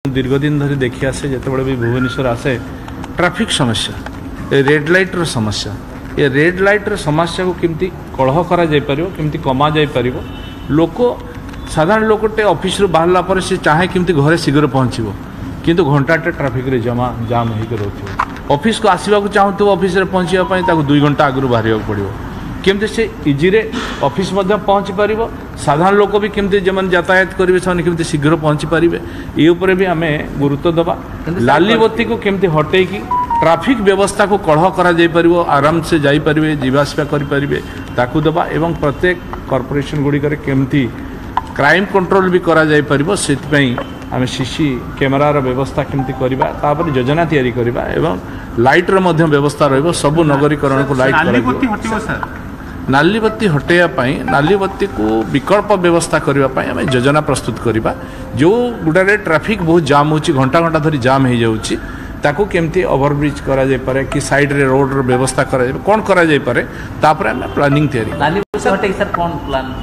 दीर्घदिन धरी देखी आसे जिते भी भुवनेश्वर आसे ट्रैफिक समस्या रेड लाइट रो समस्या ये रेड लाइट रो समस्या को केमती कलह करा जाय परिबो केमती कमा जाय परिबो लोक साधारण लोकटे ऑफिस रो बाहरला पर से चाहे केमती घरे शीघ्र पहुँचबो किंतु घंटाटे ट्रैफिक रे जमा जाम होइके रहथिबो ऑफिस को आसीबा को चाहतो ऑफिस रे पहुँचबा पई ताको 2 घंटा आगु बाहरिया पड़िबो केमती से इजी रे ऑफिस मध्य पहुँची पारिबो साधारण लोक भी केमती जमन यातायात करेंगे से केमती शीघ्र पहुँची पारे ये उपर भी आम गुरुत्व दबा लाली बत्ती को केमती हटे कि ट्रैफिक व्यवस्था को कलह करा जाय परिबो आराम से जाई परिबे जीवासपा करि परिबे ताकू दबा एवं प्रत्येक कॉर्पोरेशन गुडी करे केमती क्राइम कंट्रोल भी करा जाय परिबो सेतपई आम सीसी कैमेरार व्यवस्था केमती करबा तापर योजना तैयारी करबा एवं लाइट रो मध्य व्यवस्था रहइबो सब नगरीकरण को लाइट करबो नाली बत्ती हटेवाई नाली बत्ती को विकल्प व्यवस्था करने आम योजना प्रस्तुत करवा जो गुड़ारे ट्रैफिक बहुत जाम हो घंटा घंटा धरी जाम हो जाऊँगी ताकू केमती ओवरब्रिज करा जाय पारे कि साइड रे रोड रो व्यवस्था करा जाय कौन करा जाय पारे तापर आम प्लानिंग तैयारी नाली बत्ती हटे सर कौन प्लान